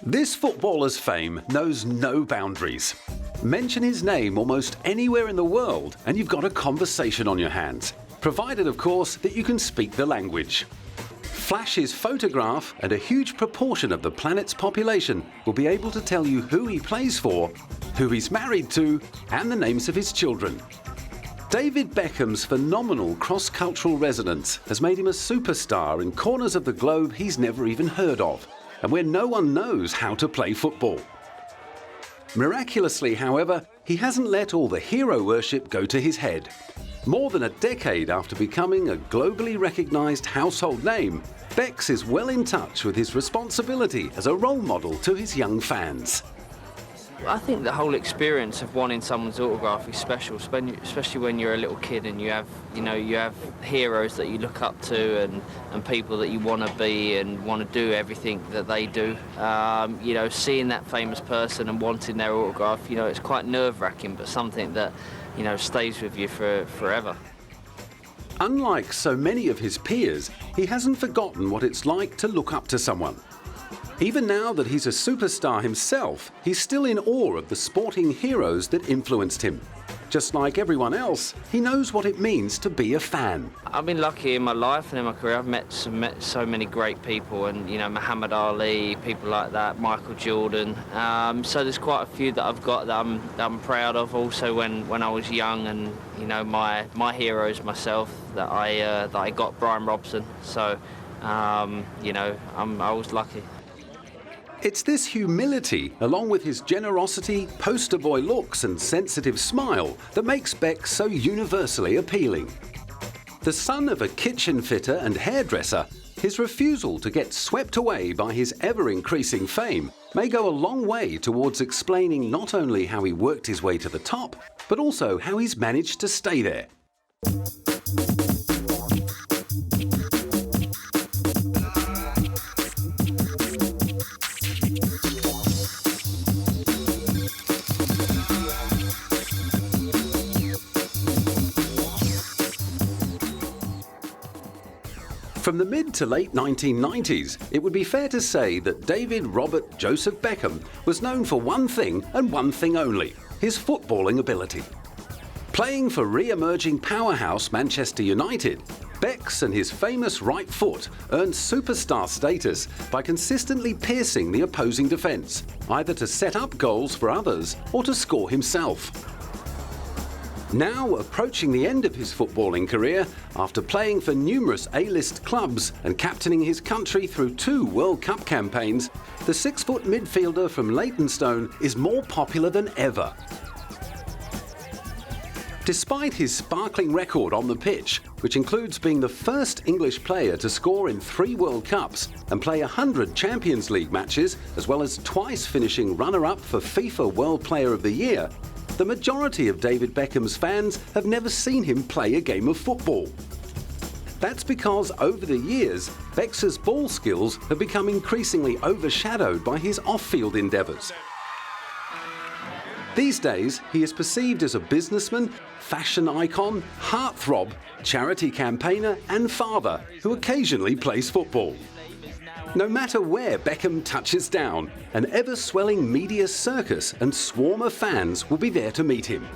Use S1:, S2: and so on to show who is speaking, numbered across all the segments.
S1: This footballer's fame knows no boundaries. Mention his name almost anywhere in the world and you've got a conversation on your hands, provided of course that you can speak the language. Flash his photograph and a huge proportion of the planet's population will be able to tell you who he plays for, who he's married to, and the names of his children. David Beckham's phenomenal cross-cultural resonance has made him a superstar in corners of the globe he's never even heard of, and where no one knows how to play football. Miraculously, however, he hasn't let all the hero worship go to his head. More than a decade after becoming a globally recognised household name, Becks is well in touch with his responsibility as a role model to his young fans.
S2: I think the whole experience of wanting someone's autograph is special, especially when you're a little kid and you have heroes that you look up to and people that you want to be and want to do everything that they do. Seeing that famous person and wanting their autograph, it's quite nerve-wracking, but something that, stays with you forever.
S1: Unlike so many of his peers, he hasn't forgotten what it's like to look up to someone. Even now that he's a superstar himself, he's still in awe of the sporting heroes that influenced him. Just like everyone else, he knows what it means to be a fan.
S2: I've been lucky in my life and in my career. I've met so many great people, and Muhammad Ali, people like that, Michael Jordan. So there's quite a few that I've got that I'm proud of. Also, when I was young, and my heroes myself that I got Brian Robson. So I was lucky.
S1: It's this humility, along with his generosity, poster boy looks and sensitive smile, that makes Beck so universally appealing. The son of a kitchen fitter and hairdresser, his refusal to get swept away by his ever-increasing fame may go a long way towards explaining not only how he worked his way to the top, but also how he's managed to stay there. From the mid to late 1990s, it would be fair to say that David Robert Joseph Beckham was known for one thing and one thing only: his footballing ability. Playing for re-emerging powerhouse Manchester United, Becks and his famous right foot earned superstar status by consistently piercing the opposing defence, either to set up goals for others or to score himself. Now approaching the end of his footballing career, after playing for numerous A-list clubs and captaining his country through 2 World Cup campaigns, the 6-foot midfielder from Leytonstone is more popular than ever. Despite his sparkling record on the pitch, which includes being the first English player to score in 3 World Cups and play 100 Champions League matches, as well as twice finishing runner-up for FIFA World Player of the Year, the majority of David Beckham's fans have never seen him play a game of football. That's because over the years, Becks' ball skills have become increasingly overshadowed by his off-field endeavours. These days, he is perceived as a businessman, fashion icon, heartthrob, charity campaigner and father who occasionally plays football. No matter where Beckham touches down, an ever-swelling media circus and swarm of fans will be there to meet him.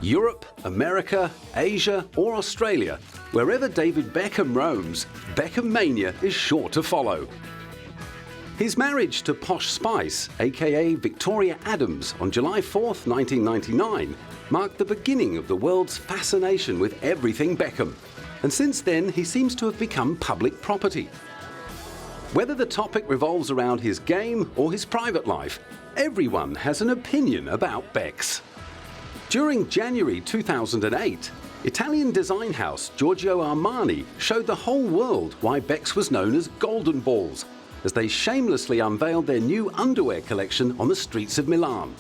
S1: Europe, America, Asia or Australia, wherever David Beckham roams, Beckham mania is sure to follow. His marriage to Posh Spice, aka Victoria Adams, on July 4th, 1999, marked the beginning of the world's fascination with everything Beckham. And since then, he seems to have become public property. Whether the topic revolves around his game or his private life, everyone has an opinion about Becks. During January 2008, Italian design house Giorgio Armani showed the whole world why Becks was known as Golden Balls, as they shamelessly unveiled their new underwear collection on the streets of Milan.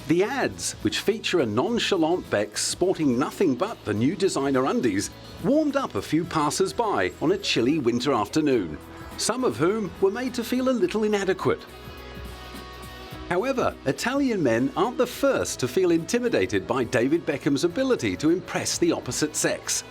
S1: The ads, which feature a nonchalant Becks sporting nothing but the new designer undies, warmed up a few passers-by on a chilly winter afternoon, some of whom were made to feel a little inadequate. However, Italian men aren't the first to feel intimidated by David Beckham's ability to impress the opposite sex.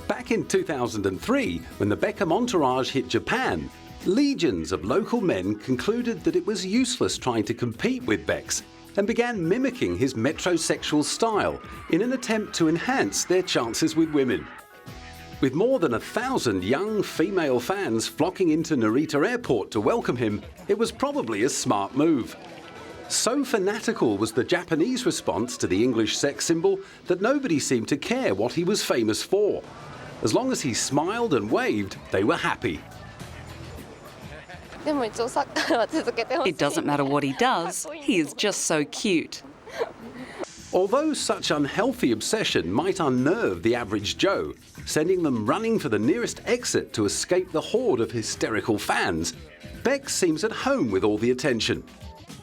S1: Back in 2003, when the Beckham entourage hit Japan, legions of local men concluded that it was useless trying to compete with Becks and began mimicking his metrosexual style in an attempt to enhance their chances with women. With more than 1,000 young female fans flocking into Narita Airport to welcome him, it was probably a smart move. So fanatical was the Japanese response to the English sex symbol that nobody seemed to care what he was famous for. As long as he smiled and waved, they were happy.
S3: It doesn't matter what he does, he is just so cute.
S1: Although such unhealthy obsession might unnerve the average Joe, sending them running for the nearest exit to escape the horde of hysterical fans, Becks seems at home with all the attention.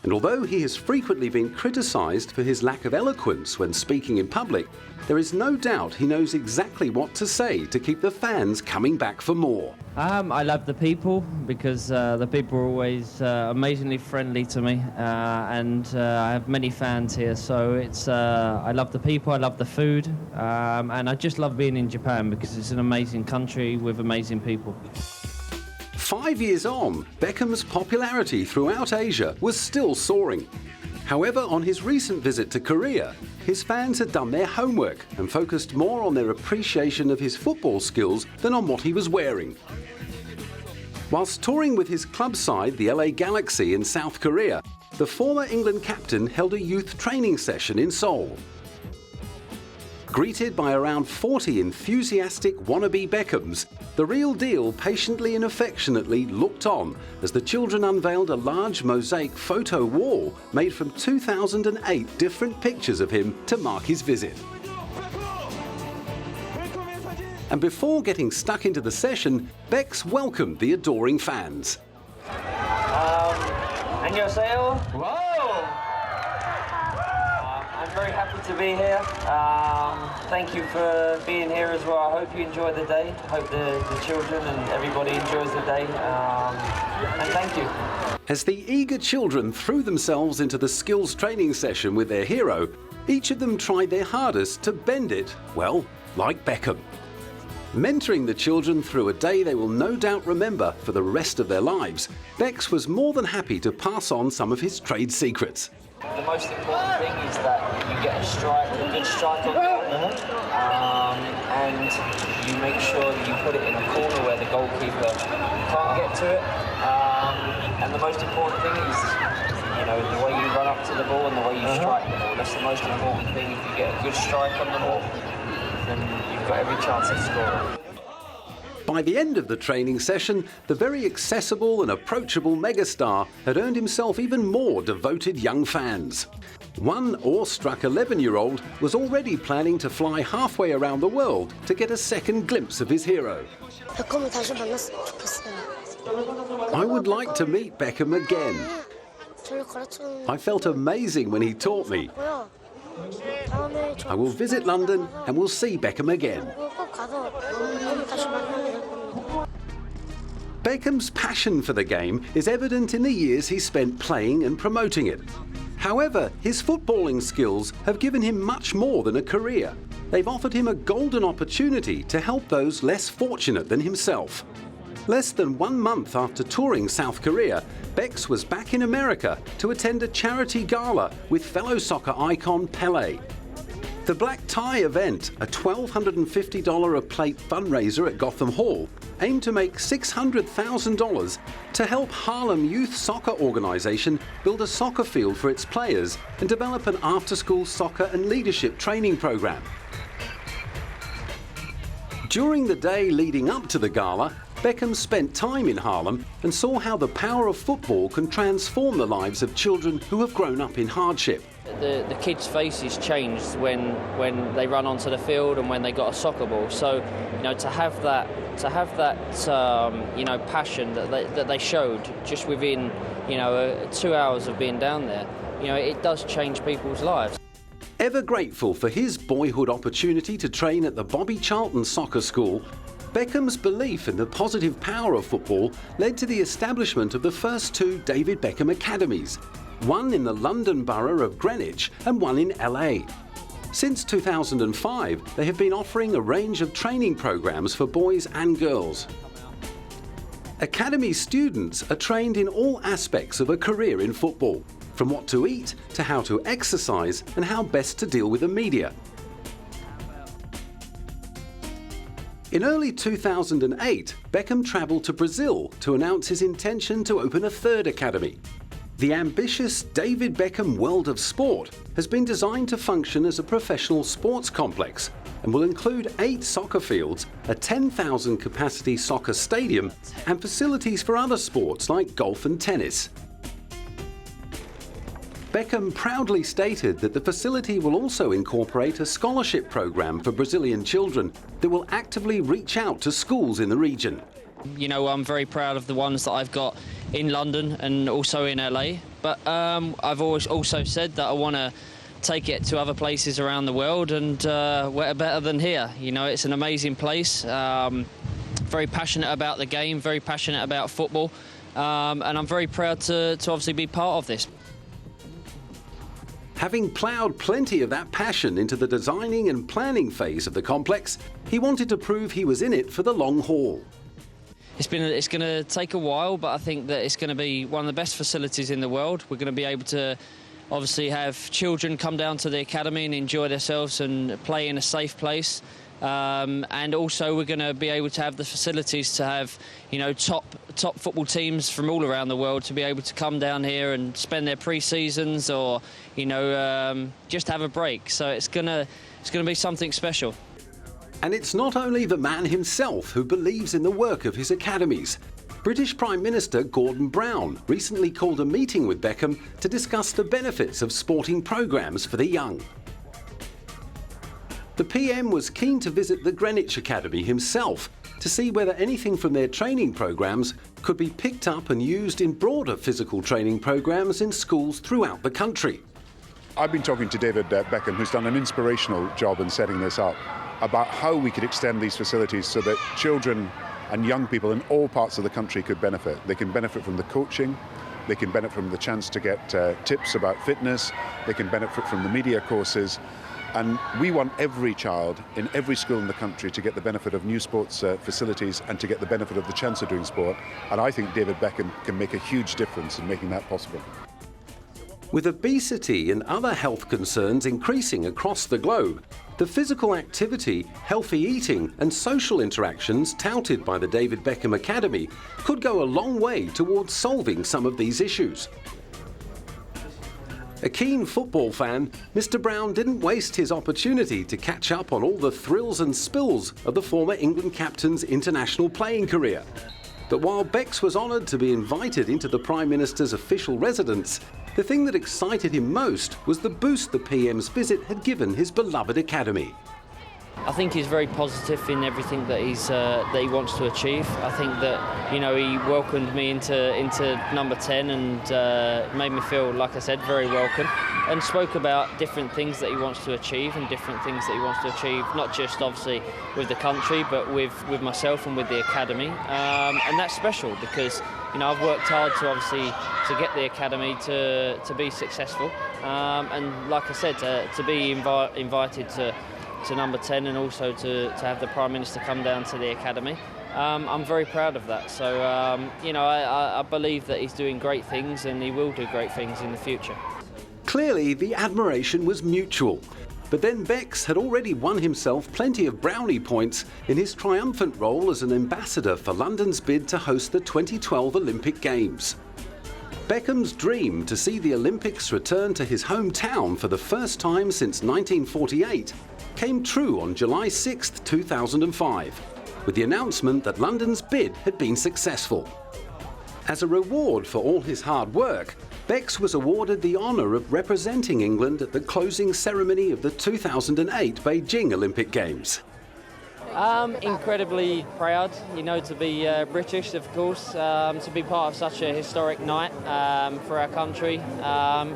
S1: And although he has frequently been criticised for his lack of eloquence when speaking in public, there is no doubt he knows exactly what to say to keep the fans coming back for more.
S4: I love the people because the people are always amazingly friendly to me, and I have many fans here. So I love the people, I love the food, and I just love being in Japan because it's an amazing country with amazing people.
S1: 5 years on, Beckham's popularity throughout Asia was still soaring. However, on his recent visit to Korea, his fans had done their homework and focused more on their appreciation of his football skills than on what he was wearing. Whilst touring with his club side, the LA Galaxy in South Korea, the former England captain held a youth training session in Seoul. Greeted by around 40 enthusiastic wannabe Beckhams, the real deal patiently and affectionately looked on as the children unveiled a large mosaic photo wall made from 2008 different pictures of him to mark his visit. And before getting stuck into the session, Becks welcomed the adoring fans.
S5: 안녕하세요. Whoa! I'm very happy to be here. Thank you for being here as well. I hope you enjoy the day. I hope the children and everybody enjoys the day. And thank you.
S1: As the eager children threw themselves into the skills training session with their hero, each of them tried their hardest to bend it, well, like Beckham. Mentoring the children through a day they will no doubt remember for the rest of their lives, Becks was more than happy to pass on some of his trade secrets.
S5: The most important thing is that you get a good strike on goal, and you make sure that you put it in a corner where the goalkeeper can't get to it. And the most important thing is, the way you run up to the ball and the way you strike the ball. That's the most important thing. If you get a good strike on the ball, then you've got every chance of scoring.
S1: By the end of the training session, the very accessible and approachable megastar had earned himself even more devoted young fans. One awestruck 11-year-old was already planning to fly halfway around the world to get a second glimpse of his hero. I would like to meet Beckham again. I felt amazing when he taught me. I will visit London and we'll see Beckham again. Beckham's passion for the game is evident in the years he spent playing and promoting it. However, his footballing skills have given him much more than a career. They've offered him a golden opportunity to help those less fortunate than himself. Less than 1 month after touring South Korea, Becks was back in America to attend a charity gala with fellow soccer icon Pelé. The black tie event, a $1,250 a plate fundraiser at Gotham Hall, aimed to make $600,000 to help Harlem Youth Soccer Organization build a soccer field for its players and develop an after-school soccer and leadership training program. During the day leading up to the gala, Beckham spent time in Harlem and saw how the power of football can transform the lives of children who have grown up in hardship.
S2: The kids' faces changed when they run onto the field and when they got a soccer ball. So, you know, to have that passion that they showed just within 2 hours of being down there, you know, it does change people's lives.
S1: Ever grateful for his boyhood opportunity to train at the Bobby Charlton Soccer School, Beckham's belief in the positive power of football led to the establishment of the first two David Beckham academies, one in the London borough of Greenwich and one in LA. Since 2005, they have been offering a range of training programs for boys and girls. Academy students are trained in all aspects of a career in football, from what to eat to how to exercise and how best to deal with the media. In early 2008, Beckham travelled to Brazil to announce his intention to open a third academy. The ambitious David Beckham World of Sport has been designed to function as a professional sports complex and will include 8 soccer fields, a 10,000 capacity soccer stadium and facilities for other sports like golf and tennis. Beckham proudly stated that the facility will also incorporate a scholarship program for Brazilian children that will actively reach out to schools in the region.
S2: You know, I'm very proud of the ones that I've got in London and also in LA, but I've always also said that I want to take it to other places around the world, and where better than here. You know, it's an amazing place, very passionate about the game, very passionate about football, and I'm very proud to obviously be part of this.
S1: Having ploughed plenty of that passion into the designing and planning phase of the complex, he wanted to prove he was in it for the long haul.
S2: It's going to take a while, but I think that it's going to be one of the best facilities in the world. We're going to be able to obviously have children come down to the academy and enjoy themselves and play in a safe place. And also we're going to be able to have the facilities to have, you know, top football teams from all around the world to be able to come down here and spend their pre-seasons or, you know, just have a break. So it's going to be something special.
S1: And it's not only the man himself who believes in the work of his academies. British Prime Minister Gordon Brown recently called a meeting with Beckham to discuss the benefits of sporting programmes for the young. The PM was keen to visit the Greenwich Academy himself to see whether anything from their training programmes could be picked up and used in broader physical training programmes in schools throughout the country.
S6: I've been talking to David Beckham, who's done an inspirational job in setting this up, about how we could extend these facilities so that children and young people in all parts of the country could benefit. They can benefit from the coaching, they can benefit from the chance to get tips about fitness, they can benefit from the media courses. And we want every child in every school in the country to get the benefit of new sports facilities and to get the benefit of the chance of doing sport. And I think David Beckham can make a huge difference in making that possible.
S1: With obesity and other health concerns increasing across the globe, the physical activity, healthy eating and social interactions touted by the David Beckham Academy could go a long way towards solving some of these issues. A keen football fan, Mr. Brown didn't waste his opportunity to catch up on all the thrills and spills of the former England captain's international playing career. But while Becks was honoured to be invited into the Prime Minister's official residence, the thing that excited him most was the boost the PM's visit had given his beloved academy.
S2: I think he's very positive in everything that he wants to achieve. I think that, you know, he welcomed me into number 10 and made me feel, like I said, very welcome, and spoke about different things that he wants to achieve and different things that he wants to achieve, not just obviously with the country, but with myself and with the academy. And that's special because, you know, I've worked hard to obviously to get the academy to be successful, and like I said, to be invited to number 10 and also to have the Prime Minister come down to the academy. I'm very proud of that. So, you know, I believe that he's doing great things and he will do great things in the future.
S1: Clearly, the admiration was mutual. But then Becks had already won himself plenty of brownie points in his triumphant role as an ambassador for London's bid to host the 2012 Olympic Games. Beckham's dream to see the Olympics return to his hometown for the first time since 1948 came true on July 6, 2005. with the announcement that London's bid had been successful. As a reward for all his hard work, Becks was awarded the honour of representing England at the closing ceremony of the 2008 Beijing Olympic Games.
S7: Incredibly proud, to be British, of course, to be part of such a historic night for our country.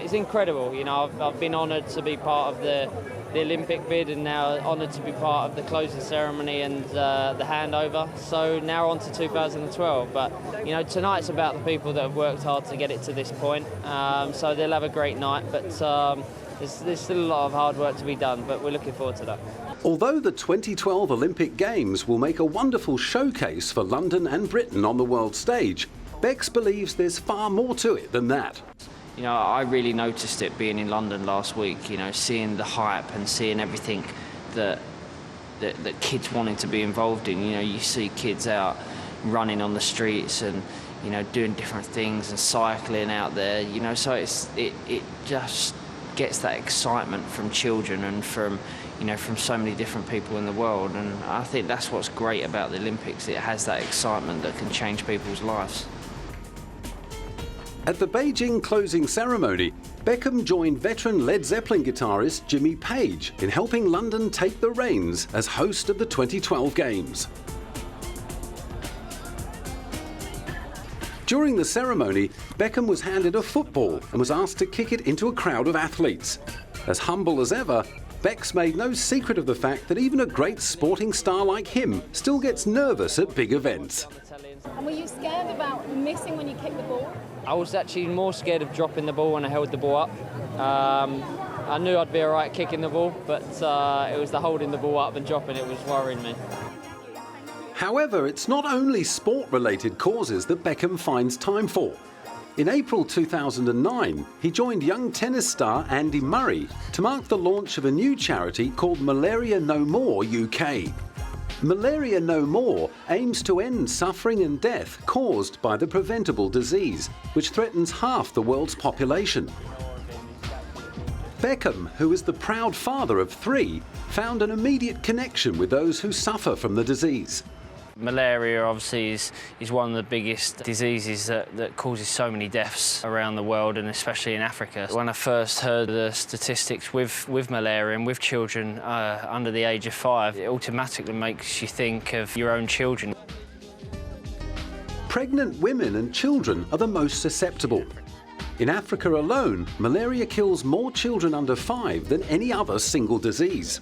S7: It's incredible, I've been honoured to be part of the Olympic bid and now honoured to be part of the closing ceremony and the handover. So now on to 2012, but tonight's about the people that have worked hard to get it to this point, so they'll have a great night, but there's still a lot of hard work to be done, but we're looking forward to that.
S1: Although the 2012 Olympic Games will make a wonderful showcase for London and Britain on the world stage, Becks believes there's far more to it than that.
S2: I really noticed it being in London last week, seeing the hype and seeing everything that kids wanting to be involved in. You see kids out running on the streets and, doing different things and cycling out there, so it just gets that excitement from children and from so many different people in the world, and I think that's what's great about the Olympics. It has that excitement that can change people's lives.
S1: At the Beijing closing ceremony, Beckham joined veteran Led Zeppelin guitarist Jimmy Page in helping London take the reins as host of the 2012 Games. During the ceremony, Beckham was handed a football and was asked to kick it into a crowd of athletes. As humble as ever, Becks made no secret of the fact that even a great sporting star like him still gets nervous at big events.
S8: And were you scared about missing when you kicked the ball?
S7: I was actually more scared of dropping the ball when I held the ball up. I knew I'd be all right kicking the ball, but it was the holding the ball up and dropping it was worrying me.
S1: However, it's not only sport-related causes that Beckham finds time for. In April 2009, he joined young tennis star Andy Murray to mark the launch of a new charity called Malaria No More UK. Malaria No More aims to end suffering and death caused by the preventable disease, which threatens half the world's population. Beckham, who is the proud father of 3, found an immediate connection with those who suffer from the disease.
S2: Malaria obviously is one of the biggest diseases that causes so many deaths around the world, and especially in Africa. When I first heard the statistics with malaria and with children under the age of 5, it automatically makes you think of your own children.
S1: Pregnant women and children are the most susceptible. In Africa alone, malaria kills more children under 5 than any other single disease.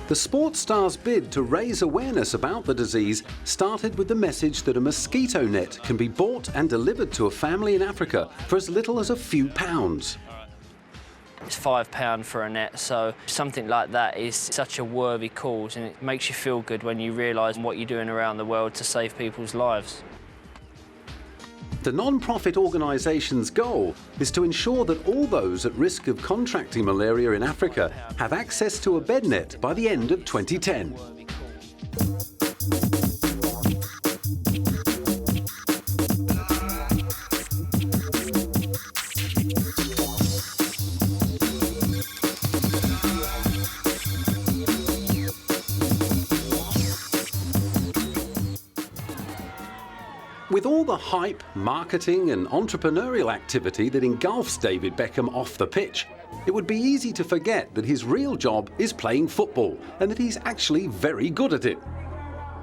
S1: The sports star's bid to raise awareness about the disease started with the message that a mosquito net can be bought and delivered to a family in Africa for as little as a few pounds.
S2: It's £5 for a net, so something like that is such a worthy cause, and it makes you feel good when you realise what you're doing around the world to save people's lives.
S1: The non-profit organisation's goal is to ensure that all those at risk of contracting malaria in Africa have access to a bed net by the end of 2010. With all the hype, marketing and entrepreneurial activity that engulfs David Beckham off the pitch, it would be easy to forget that his real job is playing football and that he's actually very good at it.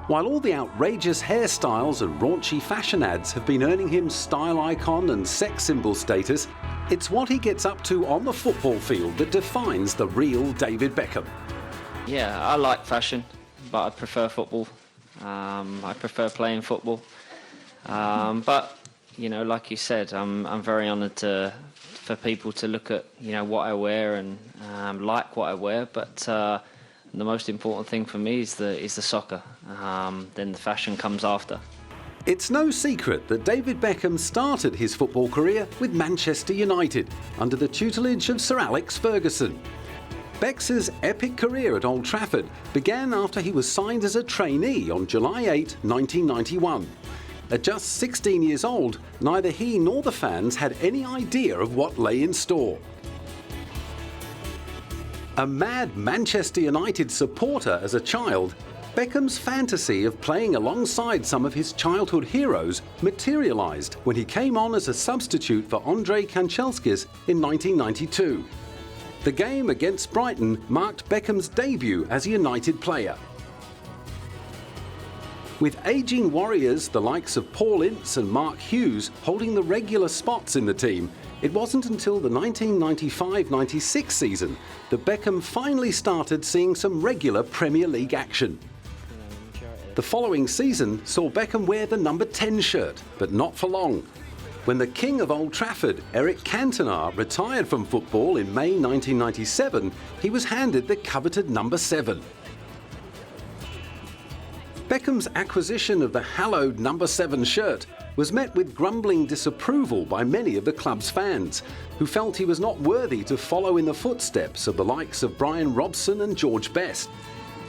S1: While all the outrageous hairstyles and raunchy fashion ads have been earning him style icon and sex symbol status, it's what he gets up to on the football field that defines the real David Beckham.
S2: Yeah, I like fashion, but I prefer football. I prefer playing football. But, like you said, I'm very honoured for people to look at, what I wear and like what I wear. But the most important thing for me is the soccer. Then the fashion comes after.
S1: It's no secret that David Beckham started his football career with Manchester United under the tutelage of Sir Alex Ferguson. Becks' epic career at Old Trafford began after he was signed as a trainee on July 8, 1991. At just 16 years old, neither he nor the fans had any idea of what lay in store. A mad Manchester United supporter as a child, Beckham's fantasy of playing alongside some of his childhood heroes materialised when he came on as a substitute for Andrei Kanchelskis in 1992. The game against Brighton marked Beckham's debut as a United player. With ageing warriors, the likes of Paul Ince and Mark Hughes, holding the regular spots in the team, it wasn't until the 1995-96 season that Beckham finally started seeing some regular Premier League action. The following season saw Beckham wear the number 10 shirt, but not for long. When the king of Old Trafford, Eric Cantona, retired from football in May 1997, he was handed the coveted number 7. Beckham's acquisition of the hallowed number 7 shirt was met with grumbling disapproval by many of the club's fans, who felt he was not worthy to follow in the footsteps of the likes of Brian Robson and George Best.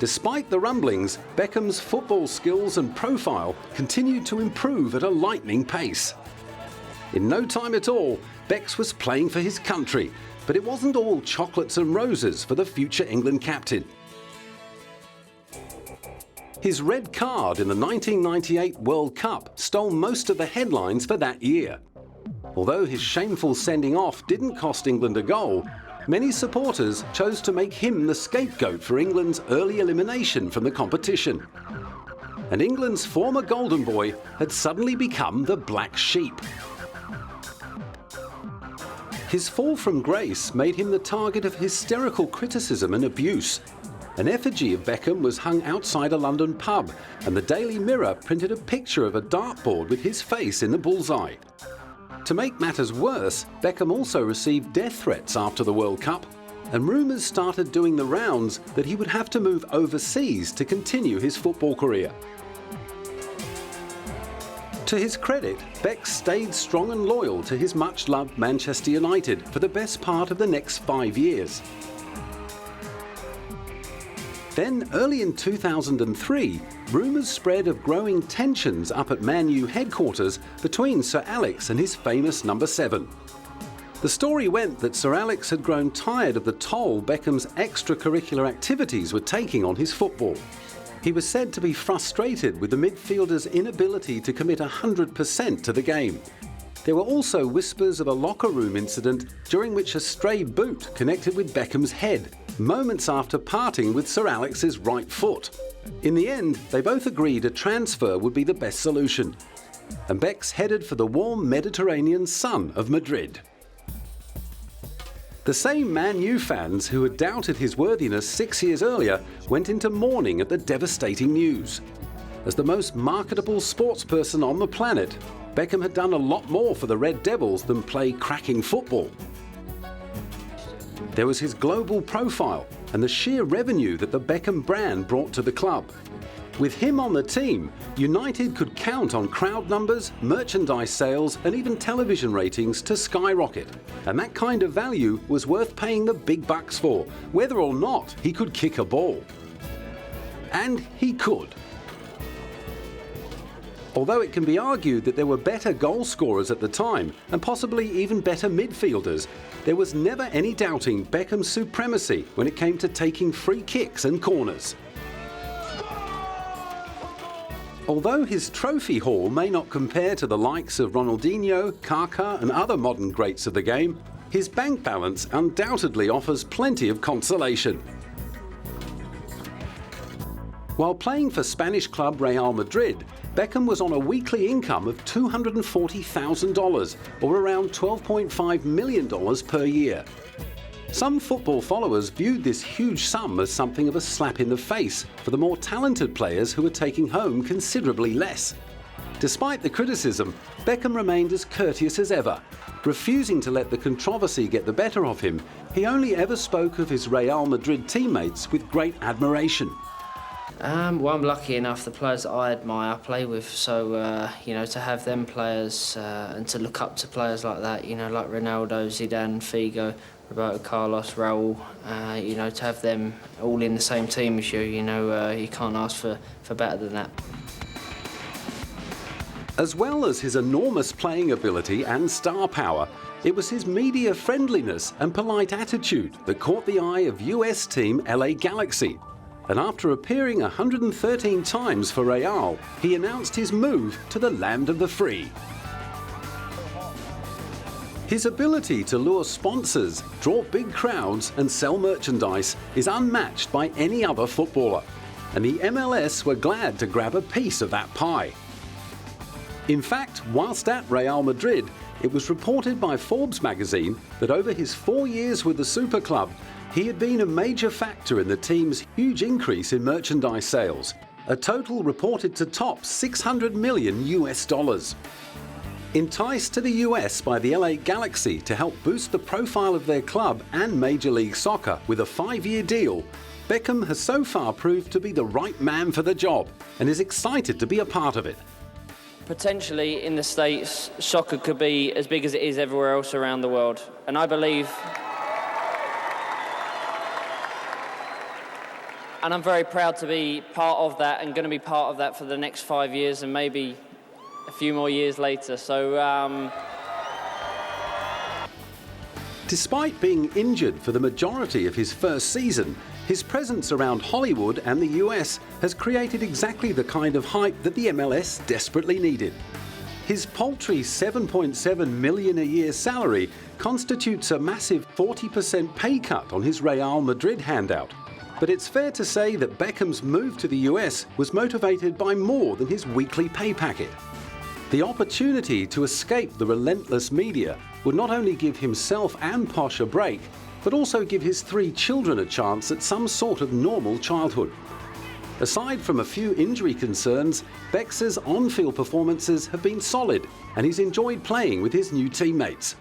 S1: Despite the rumblings, Beckham's football skills and profile continued to improve at a lightning pace. In no time at all, Becks was playing for his country, but it wasn't all chocolates and roses for the future England captain. His red card in the 1998 World Cup stole most of the headlines for that year. Although his shameful sending off didn't cost England a goal, many supporters chose to make him the scapegoat for England's early elimination from the competition. And England's former golden boy had suddenly become the black sheep. His fall from grace made him the target of hysterical criticism and abuse. An effigy of Beckham was hung outside a London pub, and the Daily Mirror printed a picture of a dartboard with his face in the bullseye. To make matters worse, Beckham also received death threats after the World Cup, and rumours started doing the rounds that he would have to move overseas to continue his football career. To his credit, Beck stayed strong and loyal to his much-loved Manchester United for the best part of the next 5 years. Then, early in 2003, rumours spread of growing tensions up at Man U headquarters between Sir Alex and his famous number 7. The story went that Sir Alex had grown tired of the toll Beckham's extracurricular activities were taking on his football. He was said to be frustrated with the midfielder's inability to commit 100% to the game. There were also whispers of a locker room incident during which a stray boot connected with Beckham's head, moments after parting with Sir Alex's right foot. In the end, they both agreed a transfer would be the best solution, and Becks headed for the warm Mediterranean sun of Madrid. The same Man U fans who had doubted his worthiness 6 years earlier went into mourning at the devastating news. As the most marketable sportsperson on the planet, Beckham had done a lot more for the Red Devils than play cracking football. There was his global profile and the sheer revenue that the Beckham brand brought to the club. With him on the team, United could count on crowd numbers, merchandise sales, and even television ratings to skyrocket. And that kind of value was worth paying the big bucks for, whether or not he could kick a ball. And he could. Although it can be argued that there were better goal scorers at the time, and possibly even better midfielders, there was never any doubting Beckham's supremacy when it came to taking free kicks and corners. Although his trophy haul may not compare to the likes of Ronaldinho, Kaká and other modern greats of the game, his bank balance undoubtedly offers plenty of consolation. While playing for Spanish club Real Madrid, Beckham was on a weekly income of $240,000, or around $12.5 million per year. Some football followers viewed this huge sum as something of a slap in the face for the more talented players who were taking home considerably less. Despite the criticism, Beckham remained as courteous as ever. Refusing to let the controversy get the better of him, he only ever spoke of his Real Madrid teammates with great admiration.
S7: Well, I'm lucky enough, the players that I admire, I play with, so, to have them players and to look up to players like that, like Ronaldo, Zidane, Figo, Roberto Carlos, Raul, to have them all in the same team as you, you can't ask for better than that.
S1: As well as his enormous playing ability and star power, it was his media friendliness and polite attitude that caught the eye of US team LA Galaxy. and after appearing 113 times for Real, he announced his move to the land of the free. His ability to lure sponsors, draw big crowds and sell merchandise is unmatched by any other footballer, and the MLS were glad to grab a piece of that pie. In fact, whilst at Real Madrid, it was reported by Forbes magazine that over his 4 years with the super club, he had been a major factor in the team's huge increase in merchandise sales, a total reported to top $600 million US. Enticed to the US by the LA Galaxy to help boost the profile of their club and Major League Soccer with a 5-year deal, Beckham has so far proved to be the right man for the job and is excited to be a part of it.
S7: Potentially in the States, soccer could be as big as it is everywhere else around the world. And I believe, and I'm very proud to be part of that and going to be part of that for the next 5 years and maybe a few more years later. So,
S1: Despite being injured for the majority of his first season, his presence around Hollywood and the US has created exactly the kind of hype that the MLS desperately needed. His paltry $7.7 million a year salary constitutes a massive 40% pay cut on his Real Madrid handout. But it's fair to say that Beckham's move to the US was motivated by more than his weekly pay packet. The opportunity to escape the relentless media would not only give himself and Posh a break, but also give his 3 children a chance at some sort of normal childhood. Aside from a few injury concerns, Beck's on-field performances have been solid, and he's enjoyed playing with his new teammates.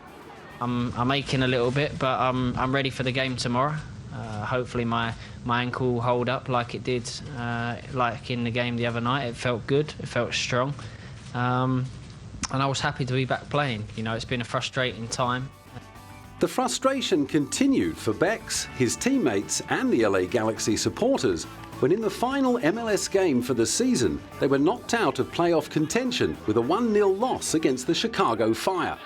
S2: I'm aching a little bit, but I'm ready for the game tomorrow. Hopefully my ankle will hold up like it did like in the game the other night. It felt good, it felt strong. And I was happy to be back playing. You know, it's been a frustrating time.
S1: The frustration continued for Becks, his teammates and the LA Galaxy supporters when in the final MLS game for the season, they were knocked out of playoff contention with a 1-0 loss against the Chicago Fire.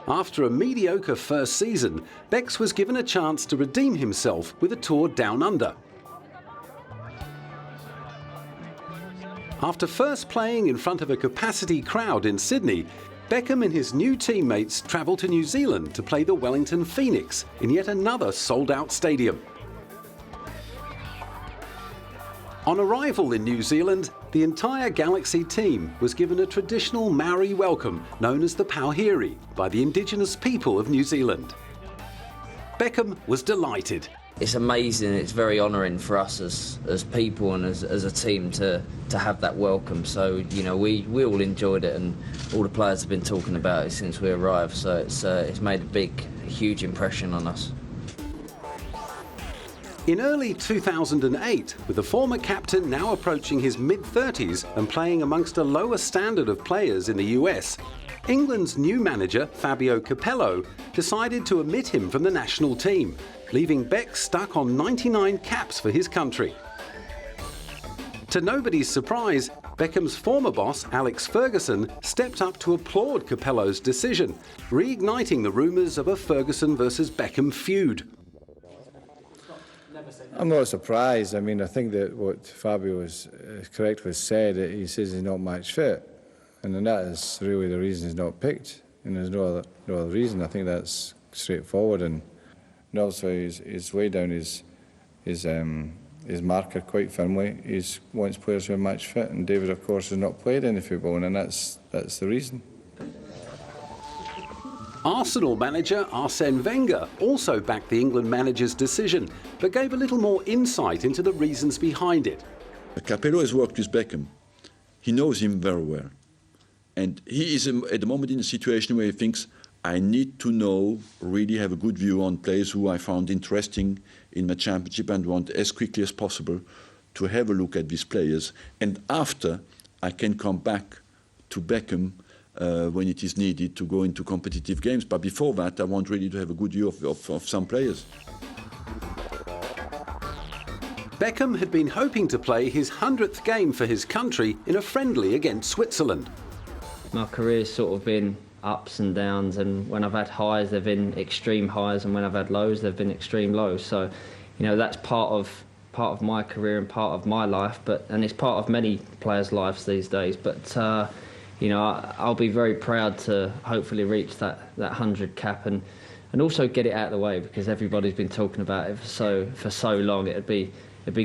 S1: After a mediocre first season, Becks was given a chance to redeem himself with a tour down under. After first playing in front of a capacity crowd in Sydney, Beckham and his new teammates travelled to New Zealand to play the Wellington Phoenix in yet another sold-out stadium. On arrival in New Zealand, the entire Galaxy team was given a traditional Maori welcome known as the Pauhiri by the indigenous people of New Zealand. Beckham was delighted.
S2: It's amazing, it's very honouring for us as people and as a team to have that welcome. So, you know, we all enjoyed it, and all the players have been talking about it since we arrived, so it's made a huge impression on us.
S1: In early 2008, with the former captain now approaching his mid-30s and playing amongst a lower standard of players in the US, England's new manager, Fabio Capello, decided to omit him from the national team, leaving Beck stuck on 99 caps for his country. To nobody's surprise, Beckham's former boss, Alex Ferguson, stepped up to applaud Capello's decision, reigniting the rumours of a Ferguson versus Beckham feud.
S9: I'm not surprised. I mean, I think that what Fabio was correct was said, that he says he's not match fit, and then that is really the reason he's not picked, and there's no other reason. I think that's straightforward, and also he's way down his marker quite firmly. He wants players who are match fit, and David, of course, has not played any football, and that's the reason.
S1: Arsenal manager Arsene Wenger also backed the England manager's decision, but gave a little more insight into the reasons behind it.
S10: Capello has worked with Beckham. He knows him very well. And he is at the moment in a situation where he thinks, I need to know, really have a good view on players who I found interesting in my championship and want as quickly as possible to have a look at these players. And after, I can come back to Beckham when it is needed to go into competitive games. But before that, I want really to have a good view of some players.
S1: Beckham had been hoping to play his 100th game for his country in a friendly against Switzerland.
S2: My career's sort of been ups and downs, and when I've had highs, they've been extreme highs, and when I've had lows, they've been extreme lows. So, you know, that's part of
S7: part of my career and part of my life, and it's part of many players' lives these days. But I'll be very proud to hopefully reach that 100 cap and also get it out of the way, because everybody's been talking about it for so long. It'd be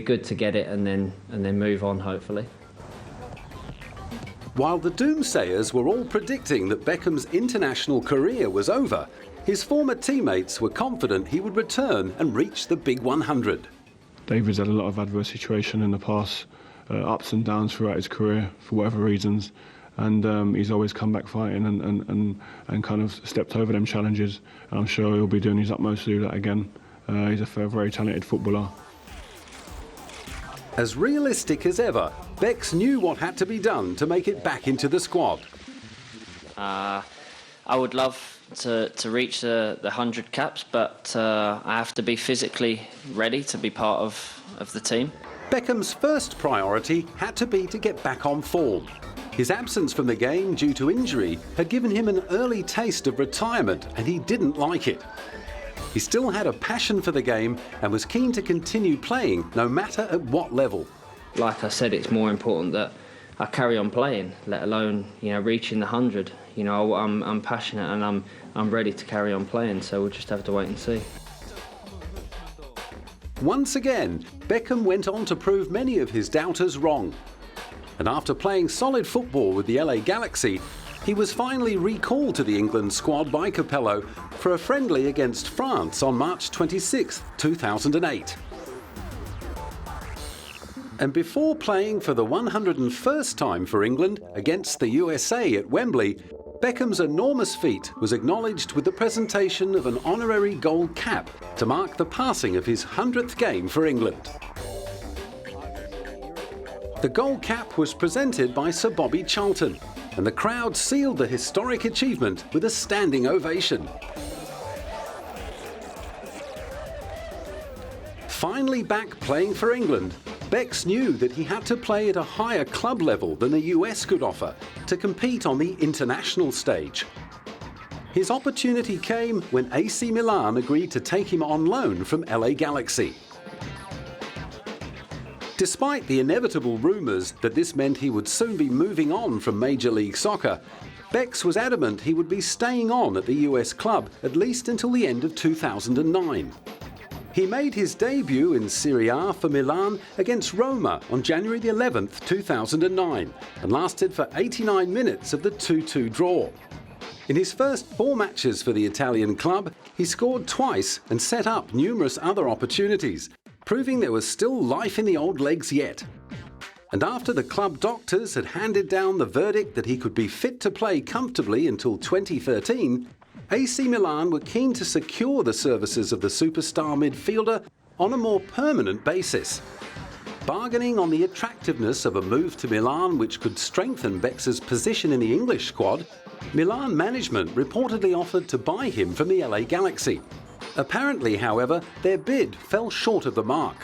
S7: good to get it and then move on, hopefully.
S1: While the doomsayers were all predicting that Beckham's international career was over, his former teammates were confident he would return and reach the big 100.
S11: David's had a lot of adverse situation in the past, ups and downs throughout his career for whatever reasons, and he's always come back fighting and kind of stepped over them challenges, and I'm sure he'll be doing his utmost to do that again. He's a very talented footballer.
S1: As realistic as ever, Becks knew what had to be done to make it back into the squad.
S2: I would love to reach the 100 caps, but I have to be physically ready to be part of the team.
S1: Beckham's first priority had to be to get back on form. His absence from the game due to injury had given him an early taste of retirement, and he didn't like it. He still had a passion for the game and was keen to continue playing, no matter at what level.
S7: Like I said, it's more important that I carry on playing, let alone reaching the 100. I'm passionate and I'm ready to carry on playing, so we'll just have to wait and see.
S1: Once again, Beckham went on to prove many of his doubters wrong. And after playing solid football with the LA Galaxy, he was finally recalled to the England squad by Capello for a friendly against France on March 26, 2008. And before playing for the 101st time for England against the USA at Wembley, Beckham's enormous feat was acknowledged with the presentation of an honorary gold cap to mark the passing of his 100th game for England. The gold cap was presented by Sir Bobby Charlton, and the crowd sealed the historic achievement with a standing ovation. Finally back playing for England, Becks knew that he had to play at a higher club level than the US could offer to compete on the international stage. His opportunity came when AC Milan agreed to take him on loan from LA Galaxy. Despite the inevitable rumours that this meant he would soon be moving on from Major League Soccer, Becks was adamant he would be staying on at the US club at least until the end of 2009. He made his debut in Serie A for Milan against Roma on January the 11th, 2009, and lasted for 89 minutes of the 2-2 draw. In his first 4 matches for the Italian club, he scored twice and set up numerous other opportunities, proving there was still life in the old legs yet. And after the club doctors had handed down the verdict that he could be fit to play comfortably until 2013, AC Milan were keen to secure the services of the superstar midfielder on a more permanent basis. Bargaining on the attractiveness of a move to Milan which could strengthen Becks' position in the English squad, Milan management reportedly offered to buy him from the LA Galaxy. Apparently, however, their bid fell short of the mark.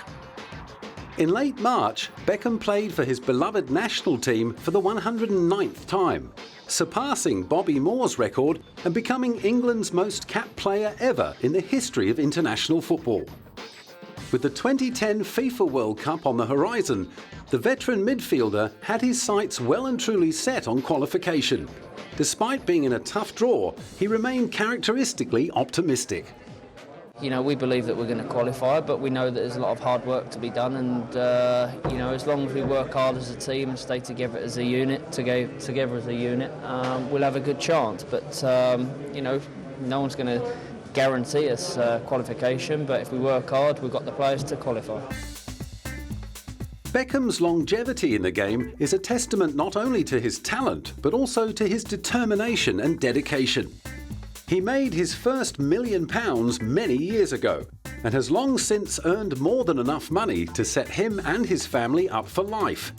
S1: In late March, Beckham played for his beloved national team for the 109th time, surpassing Bobby Moore's record and becoming England's most capped player ever in the history of international football. With the 2010 FIFA World Cup on the horizon, the veteran midfielder had his sights well and truly set on qualification. Despite being in a tough draw, he remained characteristically optimistic.
S7: We believe that we're going to qualify, but we know that there's a lot of hard work to be done, and as long as we work hard as a team, stay together as a unit, we'll have a good chance. But no one's going to guarantee us qualification, but if we work hard, we've got the players to qualify.
S1: Beckham's longevity in the game is a testament not only to his talent, but also to his determination and dedication. He made his first £1 million many years ago and has long since earned more than enough money to set him and his family up for life.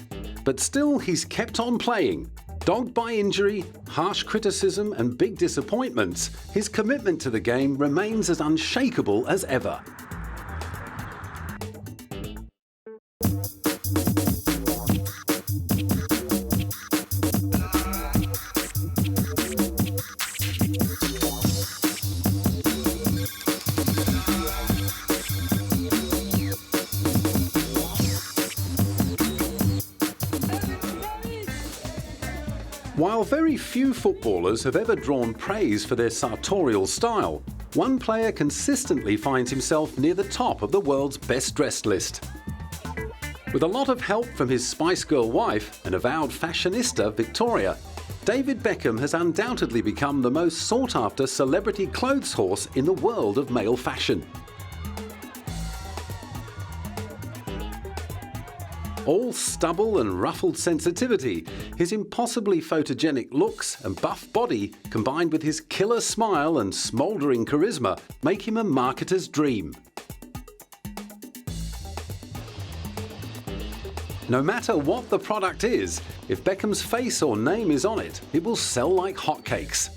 S1: But still, he's kept on playing. Dogged by injury, harsh criticism and big disappointments, his commitment to the game remains as unshakable as ever. While very few footballers have ever drawn praise for their sartorial style, one player consistently finds himself near the top of the world's best-dressed list. With a lot of help from his Spice Girl wife and avowed fashionista, Victoria, David Beckham has undoubtedly become the most sought-after celebrity clothes horse in the world of male fashion. All stubble and ruffled sensitivity, his impossibly photogenic looks and buff body, combined with his killer smile and smouldering charisma, make him a marketer's dream. No matter what the product is, if Beckham's face or name is on it, it will sell like hotcakes.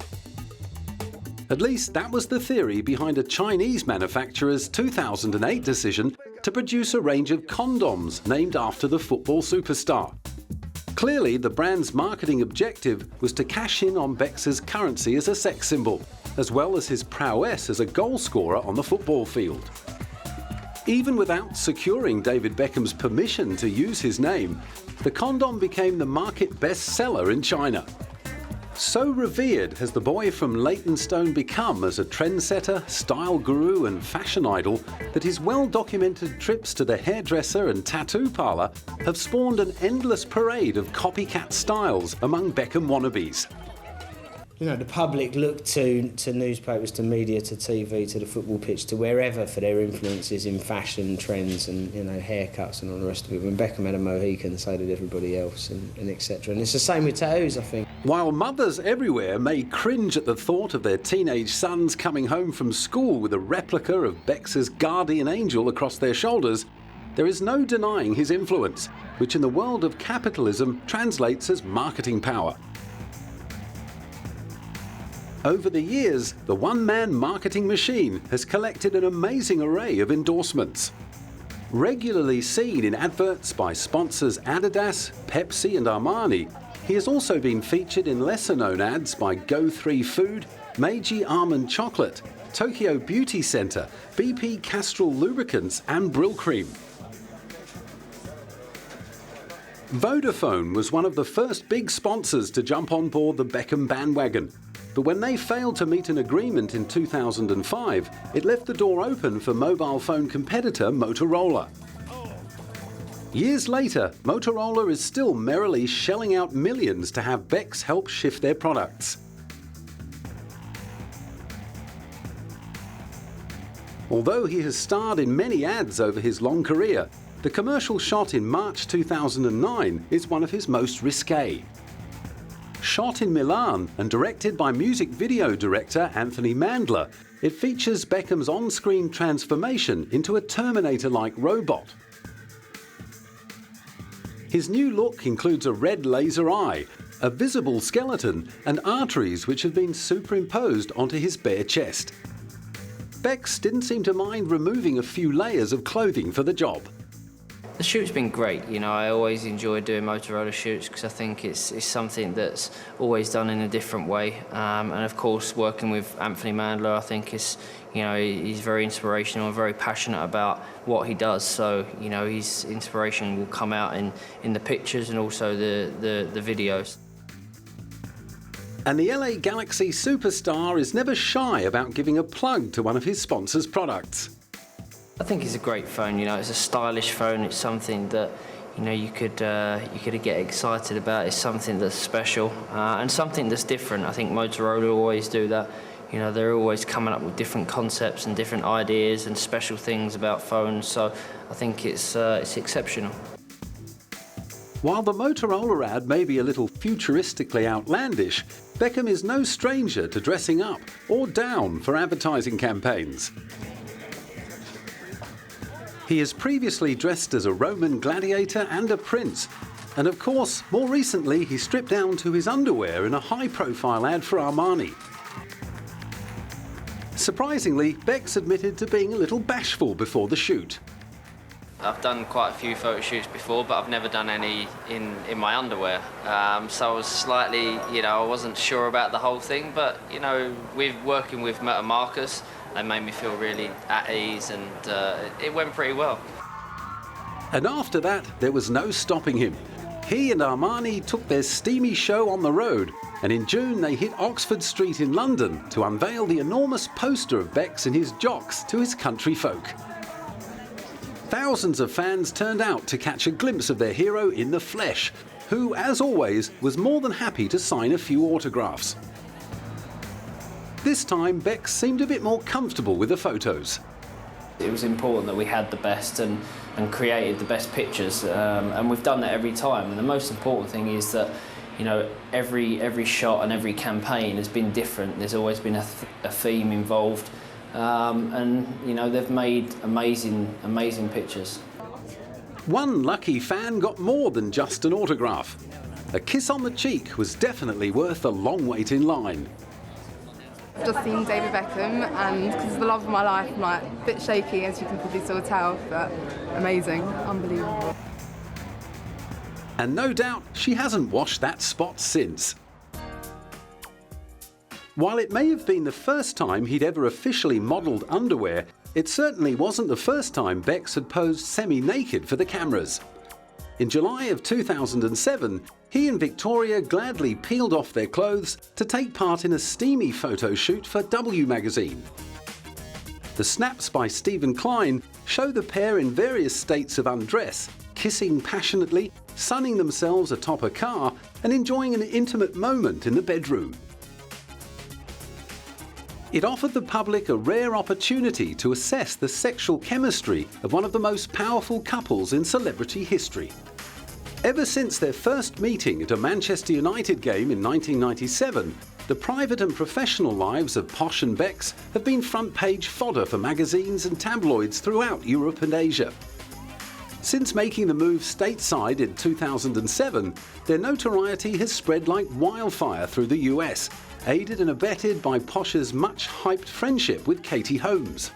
S1: At least that was the theory behind a Chinese manufacturer's 2008 decision to produce a range of condoms named after the football superstar. Clearly, the brand's marketing objective was to cash in on Beck's currency as a sex symbol, as well as his prowess as a goal scorer on the football field. Even without securing David Beckham's permission to use his name, the condom became the market bestseller in China. So revered has the boy from Leytonstone become as a trendsetter, style guru and fashion idol that his well-documented trips to the hairdresser and tattoo parlour have spawned an endless parade of copycat styles among Beckham wannabes.
S12: You know, the public look to newspapers, to media, to TV, to the football pitch, to wherever for their influences in fashion, trends and, you know, haircuts and all the rest of it. When Beckham had a Mohican, so did everybody else and etc. And it's the same with tattoos, I think.
S1: While mothers everywhere may cringe at the thought of their teenage sons coming home from school with a replica of Beck's guardian angel across their shoulders, there is no denying his influence, which in the world of capitalism translates as marketing power. Over the years, the one-man marketing machine has collected an amazing array of endorsements. Regularly seen in adverts by sponsors Adidas, Pepsi and Armani, he has also been featured in lesser-known ads by Go3 Food, Meiji Almond Chocolate, Tokyo Beauty Center, BP Castrol Lubricants and Brylcreem. Vodafone was one of the first big sponsors to jump on board the Beckham bandwagon. But when they failed to meet an agreement in 2005, it left the door open for mobile phone competitor Motorola. Years later, Motorola is still merrily shelling out millions to have Beck's help shift their products. Although he has starred in many ads over his long career, the commercial shot in March 2009 is one of his most risque. Shot in Milan and directed by music video director Anthony Mandler, it features Beckham's on-screen transformation into a Terminator-like robot. His new look includes a red laser eye, a visible skeleton and arteries which have been superimposed onto his bare chest. Beck's didn't seem to mind removing a few layers of clothing for the job.
S2: The shoot's been great. You know, I always enjoy doing Motorola shoots because I think it's something that's always done in a different way. And of course, working with Anthony Mandler, I think is, you know, he's very inspirational and very passionate about what he does. So, you know, his inspiration will come out in the pictures and also the videos.
S1: And the LA Galaxy superstar is never shy about giving a plug to one of his sponsors' products.
S2: I think it's a great phone. You know, it's a stylish phone. It's something that, you know, you could get excited about. It's something that's special and something that's different. I think Motorola always do that. You know, they're always coming up with different concepts and different ideas and special things about phones. So I think it's exceptional.
S1: While the Motorola ad may be a little futuristically outlandish, Beckham is no stranger to dressing up or down for advertising campaigns. He has previously dressed as a Roman gladiator and a prince, and of course, more recently he stripped down to his underwear in a high-profile ad for Armani. Surprisingly, Beck's admitted to being a little bashful before the shoot.
S2: I've done quite a few photo shoots before, but I've never done any in my underwear. So I was slightly, you know, I wasn't sure about the whole thing, but, you know, working with Marcus, they made me feel really at ease, and it went pretty well.
S1: And after that, there was no stopping him. He and Armani took their steamy show on the road, and in June they hit Oxford Street in London to unveil the enormous poster of Beck's and his jocks to his country folk. Thousands of fans turned out to catch a glimpse of their hero in the flesh, who, as always, was more than happy to sign a few autographs. This time, Beck seemed a bit more comfortable with the photos.
S5: It was important that we had the best and created the best pictures, and we've done that every time. And the most important thing is that, you know, every shot and every campaign has been different. There's always been a theme involved, and you know, they've made amazing pictures.
S1: One lucky fan got more than just an autograph. A kiss on the cheek was definitely worth a long wait in line.
S13: I've just seen David Beckham, and because it's the love of my life, I'm like a bit shaky, as you can probably sort of tell, but amazing, unbelievable.
S1: And no doubt she hasn't washed that spot since. While it may have been the first time he'd ever officially modelled underwear, it certainly wasn't the first time Becks had posed semi-naked for the cameras. In July of 2007, he and Victoria gladly peeled off their clothes to take part in a steamy photo shoot for W magazine. The snaps by Stephen Klein show the pair in various states of undress, kissing passionately, sunning themselves atop a car, and enjoying an intimate moment in the bedroom. It offered the public a rare opportunity to assess the sexual chemistry of one of the most powerful couples in celebrity history. Ever since their first meeting at a Manchester United game in 1997, the private and professional lives of Posh and Becks have been front-page fodder for magazines and tabloids throughout Europe and Asia. Since making the move stateside in 2007, their notoriety has spread like wildfire through the US, aided and abetted by Posh's much-hyped friendship with Katie Holmes.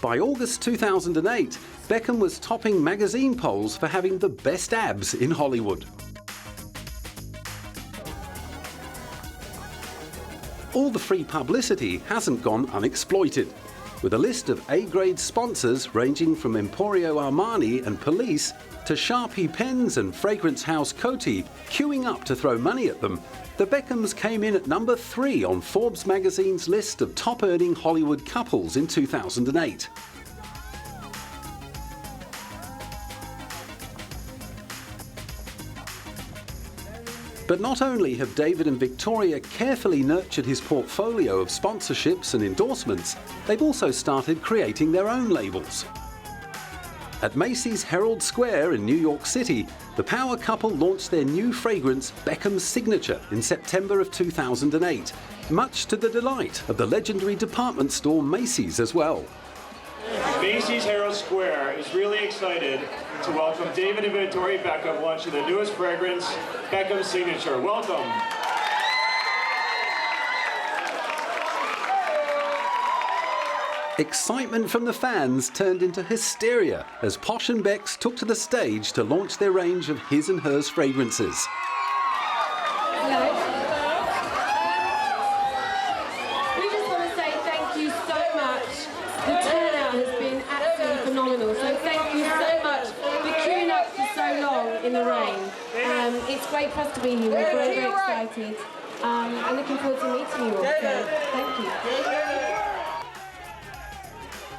S1: By August 2008, Beckham was topping magazine polls for having the best abs in Hollywood. All the free publicity hasn't gone unexploited, with a list of A-grade sponsors ranging from Emporio Armani and Police to Sharpie pens and fragrance house Coty queuing up to throw money at them. The Beckhams came in at number 3 on Forbes magazine's list of top-earning Hollywood couples in 2008. But not only have David and Victoria carefully nurtured his portfolio of sponsorships and endorsements, they've also started creating their own labels. At Macy's Herald Square in New York City, the power couple launched their new fragrance, Beckham's Signature, in September of 2008, much to the delight of the legendary department store Macy's as well.
S14: Macy's Herald Square is really excited to welcome David and Victoria Beckham launching the newest fragrance, Beckham's Signature. Welcome.
S1: Excitement from the fans turned into hysteria as Posh and Becks took to the stage to launch their range of his and hers fragrances.
S15: We just want to say thank you so much. The turnout has been absolutely phenomenal, so thank you so much for queuing up for so long in the rain. It's great for us to be here. We're very, very excited and looking forward to meeting you all. So thank you.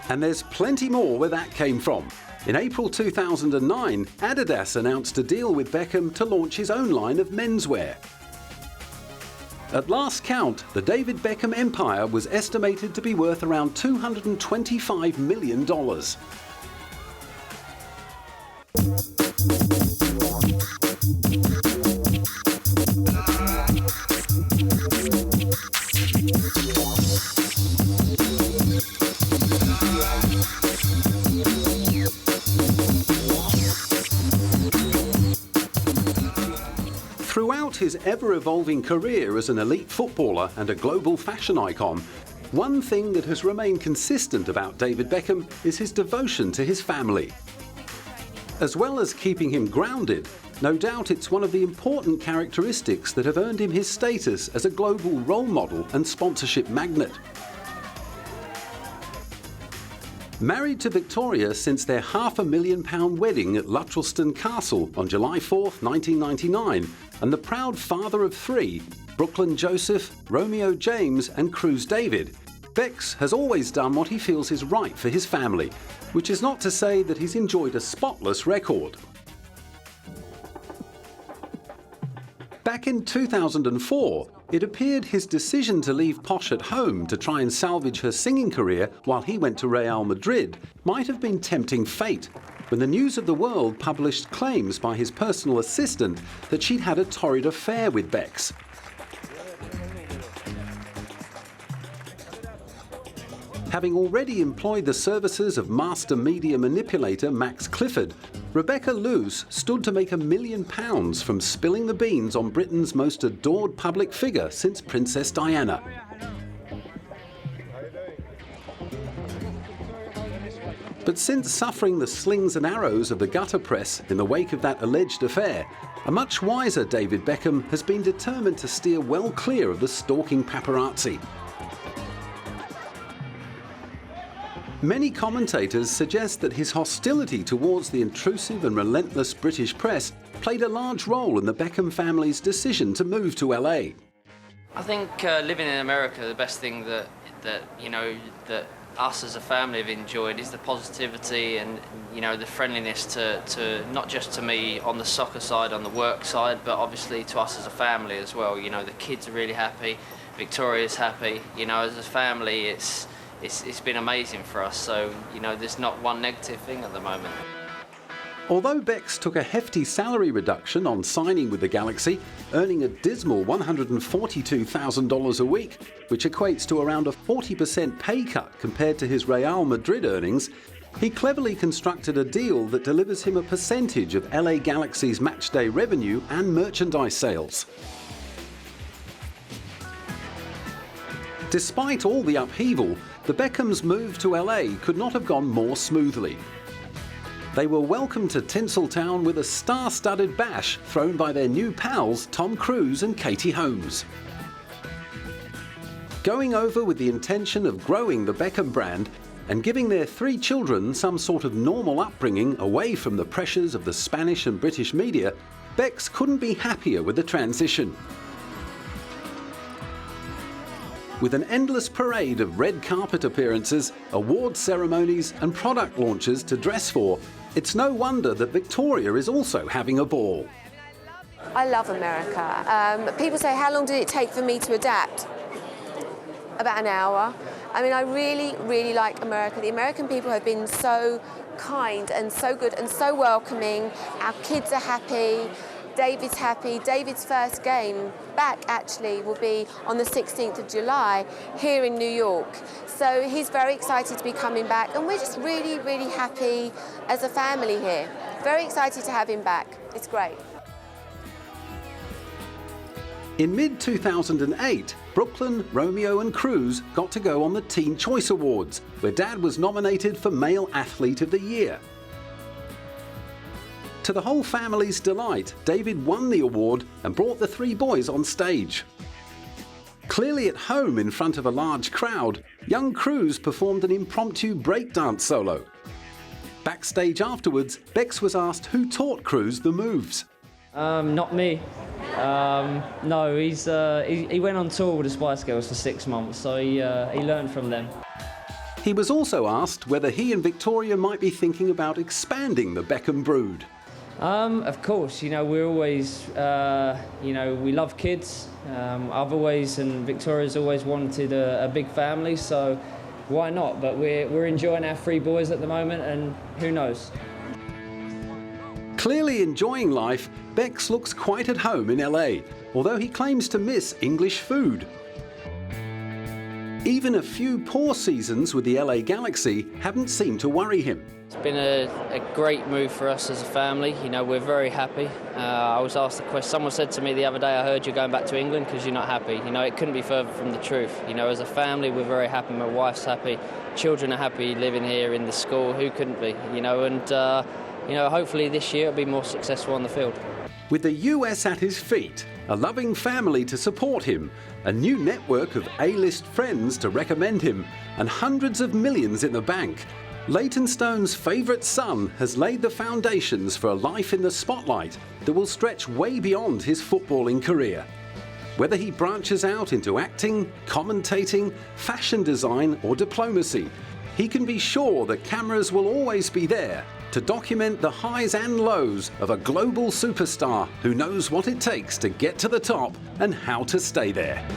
S1: And there's plenty more where that came from. In April 2009, Adidas announced a deal with Beckham to launch his own line of menswear. At last count, the David Beckham empire was estimated to be worth around $225 million. Throughout his ever-evolving career as an elite footballer and a global fashion icon, one thing that has remained consistent about David Beckham is his devotion to his family. As well as keeping him grounded, no doubt it's one of the important characteristics that have earned him his status as a global role model and sponsorship magnate. Married to Victoria since their £500,000 wedding at Luttrelston Castle on July 4th, 1999, and the proud father of three, Brooklyn Joseph, Romeo James and Cruz David, Becks has always done what he feels is right for his family, which is not to say that he's enjoyed a spotless record. Back in 2004, it appeared his decision to leave Posh at home to try and salvage her singing career while he went to Real Madrid might have been tempting fate when the News of the World published claims by his personal assistant that she'd had a torrid affair with Becks. Having already employed the services of master media manipulator Max Clifford, Rebecca Luce stood to make £1 million from spilling the beans on Britain's most adored public figure since Princess Diana. But since suffering the slings and arrows of the gutter press in the wake of that alleged affair, a much wiser David Beckham has been determined to steer well clear of the stalking paparazzi. Many commentators suggest that his hostility towards the intrusive and relentless British press played a large role in the Beckham family's decision to move to LA.
S2: I think living in America, the best thing that us as a family have enjoyed is the positivity and the friendliness to not just to me on the soccer side, on the work side, but obviously to us as a family as well. The kids are really happy, Victoria's happy. As a family, it's been amazing for us, so there's not one negative thing at the moment.
S1: Although Becks took a hefty salary reduction on signing with the Galaxy, earning a dismal $142,000 a week, which equates to around a 40% pay cut compared to his Real Madrid earnings, he cleverly constructed a deal that delivers him a percentage of LA Galaxy's matchday revenue and merchandise sales. Despite all the upheaval, the Beckhams' move to LA could not have gone more smoothly. They were welcomed to Tinseltown with a star-studded bash thrown by their new pals Tom Cruise and Katie Holmes. Going over with the intention of growing the Beckham brand and giving their three children some sort of normal upbringing away from the pressures of the Spanish and British media, Becks couldn't be happier with the transition. With an endless parade of red carpet appearances, award ceremonies and product launches to dress for, it's no wonder that Victoria is also having a ball.
S16: I love America. People say, how long did it take for me to adapt? About an hour. I mean, I really, really like America. The American people have been so kind and so good and so welcoming. Our kids are happy. David's happy. David's first game back actually will be on the 16th of July here in New York. So he's very excited to be coming back, and we're just really, really happy as a family here. Very excited to have him back. It's great.
S1: In mid-2008, Brooklyn, Romeo and Cruz got to go on the Teen Choice Awards, where Dad was nominated for Male Athlete of the Year. To the whole family's delight, David won the award and brought the three boys on stage. Clearly at home in front of a large crowd, young Cruz performed an impromptu breakdance solo. Backstage afterwards, Becks was asked who taught Cruz the moves.
S7: Not me. No, he went on tour with the Spice Girls for 6 months, so he learned from them.
S1: He was also asked whether he and Victoria might be thinking about expanding the Beckham brood.
S7: Of course, we're always, we love kids. I've always, and Victoria's always wanted a big family, so why not? But we're enjoying our 3 boys at the moment, and who knows?
S1: Clearly enjoying life, Becks looks quite at home in LA, although he claims to miss English food. Even a few poor seasons with the LA Galaxy haven't seemed to worry him.
S2: It's been a great move for us as a family. We're very happy. I was asked the question, someone said to me the other day, I heard you're going back to England because you're not happy. It couldn't be further from the truth. As a family, we're very happy. My wife's happy. Children are happy living here in the school. Who couldn't be? Hopefully this year it'll be more successful on the field.
S1: With the US at his feet, a loving family to support him, a new network of A-list friends to recommend him, and hundreds of millions in the bank, Leytonstone's favourite son has laid the foundations for a life in the spotlight that will stretch way beyond his footballing career. Whether he branches out into acting, commentating, fashion design or diplomacy, he can be sure that cameras will always be there to document the highs and lows of a global superstar who knows what it takes to get to the top and how to stay there.